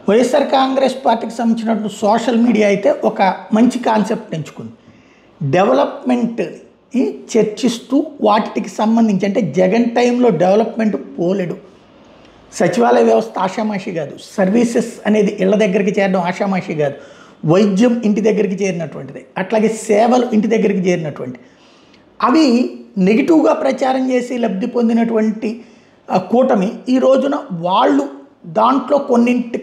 వైఎస్ఆర్ కాంగ్రెస్ పార్టీకి సంబంధించినటువంటి social media అయితే ఒక మంచి కాన్సెప్ట్ ఎంచుకుంది. డెవలప్మెంట్ని చర్చిస్తూ వాటికి సంబంధించి అంటే జగన్ టైంలో డెవలప్మెంట్ పోలేడు. సచివాలయ వ్యవస్థ ఆషామాషి కాదు, సర్వీసెస్ అనేది ఇళ్ల దగ్గరికి చేరడం ఆషామాషి కాదు, వైద్యం ఇంటి దగ్గరికి చేరినటువంటిది, అట్లాగే సేవలు ఇంటి దగ్గరికి చేరినటువంటి అవి నెగిటివ్గా ప్రచారం చేసి లబ్ధి పొందినటువంటి కూటమి ఈ రోజున వాళ్ళు దాంట్లో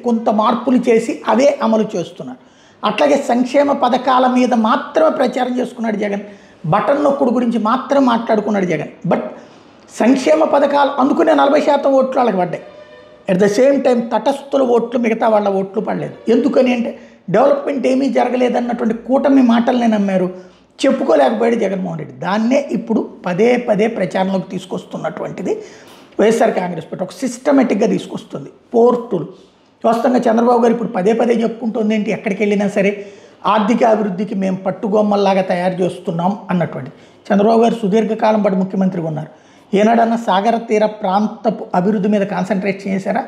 కొంత మార్పులు చేసి అవే అమలు చేస్తున్నారు. అట్లాగే సంక్షేమ పథకాల మీద మాత్రమే ప్రచారం చేసుకున్నాడు జగన్, బటన్ నొక్కుడు గురించి మాత్రం మాట్లాడుకున్నాడు జగన్. బట్ సంక్షేమ పథకాలు అందుకునే 40% ఓట్లు వాళ్ళకి పడ్డాయి. అట్ ద సేమ్ టైం తటస్థుల ఓట్లు మిగతా వాళ్ళ ఓట్లు పడలేదు. ఎందుకని అంటే డెవలప్మెంట్ ఏమీ జరగలేదన్నటువంటి కూటమి మాటల్ని నమ్మారు, చెప్పుకోలేకపోయాడు జగన్మోహన్ రెడ్డి. దాన్నే ఇప్పుడు పదే పదే ప్రచారంలోకి తీసుకొస్తున్నటువంటిది వైఎస్ఆర్ కాంగ్రెస్ పార్టీ. ఒక సిస్టమేటిక్గా తీసుకొస్తుంది. పోర్టులు వాస్తవంగా చంద్రబాబు గారు ఇప్పుడు పదే పదే చెప్పుకుంటుంది ఏంటి, ఎక్కడికి వెళ్ళినా సరే ఆర్థిక అభివృద్ధికి మేము పట్టుగొమ్మల్లాగా తయారు చేస్తున్నాం అన్నటువంటి. చంద్రబాబు గారు సుదీర్ఘకాలం పాటు ముఖ్యమంత్రిగా ఉన్నారు. ఏనాడన్నా సాగర తీర ప్రాంతపు అభివృద్ధి మీద కాన్సన్ట్రేట్ చేశారా?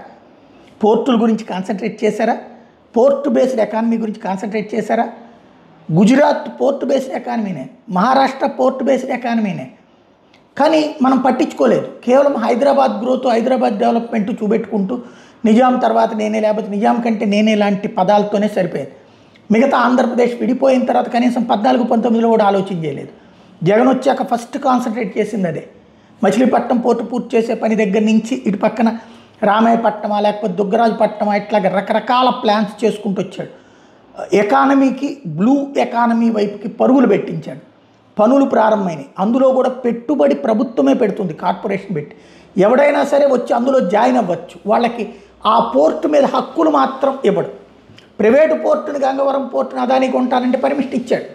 పోర్టుల గురించి కాన్సన్ట్రేట్ చేశారా? పోర్టు బేస్డ్ ఎకానమీ గురించి కాన్సన్ట్రేట్ చేశారా? గుజరాత్ పోర్టు బేస్డ్ ఎకానమీనే, మహారాష్ట్ర పోర్టు బేస్డ్ ఎకానమీనే. కానీ మనం పట్టించుకోలేదు. కేవలం హైదరాబాద్ గ్రోత్, హైదరాబాద్ డెవలప్మెంట్ చూపెట్టుకుంటూ నిజాం తర్వాత నేనే, లేకపోతే నిజాం కంటే నేనే లాంటి పదాలతోనే సరిపోయేది. మిగతా ఆంధ్రప్రదేశ్ విడిపోయిన తర్వాత కనీసం 14-19లో కూడా ఆలోచన చేయలేదు. జగన్ వచ్చాక ఫస్ట్ కాన్సన్ట్రేట్ చేసింది అదే. మచిలీపట్నం పోర్టు పూర్తి చేసే పని దగ్గర నుంచి ఇటు పక్కన రామాయపట్నమా లేకపోతే దుగ్గరాజపట్నమా ఇట్లాగ రకరకాల ప్లాన్స్ చేసుకుంటూ వచ్చాడు. ఎకానమీకి బ్లూ ఎకానమీ వైపుకి పరుగులు పెట్టించాడు. పనులు ప్రారంభమైనాయి. అందులో కూడా పెట్టుబడి ప్రభుత్వమే పెడుతుంది, కార్పొరేషన్ పెట్టి. ఎవడైనా సరే వచ్చి అందులో జాయిన్ అవ్వచ్చు. వాళ్ళకి ఆ పోర్టు మీద హక్కులు మాత్రం ఇవ్వడు. ప్రైవేటు పోర్టుని, గంగవరం పోర్టుని అదానీ కొంటానంటే పర్మిషన్ ఇచ్చాడు.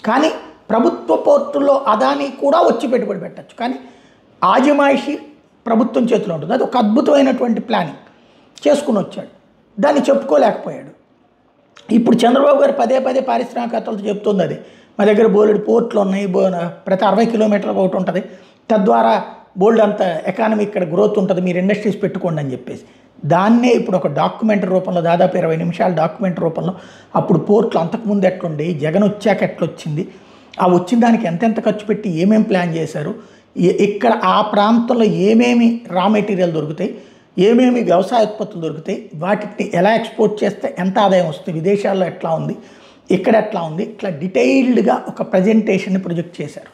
కానీ ప్రభుత్వ పోర్టుల్లో అదానీ కూడా వచ్చి పెట్టుబడి పెట్టచ్చు. కానీ ఆజమాయిషి ప్రభుత్వం చేతిలో ఉంటుంది. అది ఒక అద్భుతమైనటువంటి ప్లానింగ్ చేసుకుని వచ్చాడు. దాన్ని చెప్పుకోలేకపోయాడు. ఇప్పుడు చంద్రబాబు గారు పదే పదే పారిశ్రామికవేత్తలతో చెప్తుంది అది, మా దగ్గర బోలెడు పోర్ట్లు ఉన్నాయి, ప్రతి 60 కిలోమీటర్లకు ఒకటి ఉంటుంది, తద్వారా బోల్డ్ అంత ఎకానమీ ఇక్కడ గ్రోత్ ఉంటుంది, మీరు ఇండస్ట్రీస్ పెట్టుకోండి అని చెప్పేసి. దాన్నే ఇప్పుడు ఒక డాక్యుమెంటరీ రూపంలో దాదాపు 20 నిమిషాల డాక్యుమెంటరీ రూపంలో అప్పుడు పోర్ట్లు అంతకుముందు ఎట్లుండే, జగన్ వచ్చాక ఎట్లొచ్చింది, ఆ వచ్చిన దానికి ఎంతెంత ఖర్చు పెట్టి ఏమేమి ప్లాన్ చేశారు, ఇక్కడ ఆ ప్రాంతంలో ఏమేమి రా మెటీరియల్ దొరుకుతాయి, ఏమేమి వ్యవసాయ ఉత్పత్తులు దొరుకుతాయి, వాటిని ఎలా ఎక్స్పోర్ట్ చేస్తే ఎంత ఆదాయం వస్తుంది, విదేశాల్లో ఎట్లా ఉంది, ఇక్కడ ఎట్లా ఉంది, ఇట్లా డీటెయిల్డ్గా ఒక ప్రజెంటేషన్ని ప్రొజెక్ట్ చేశారు.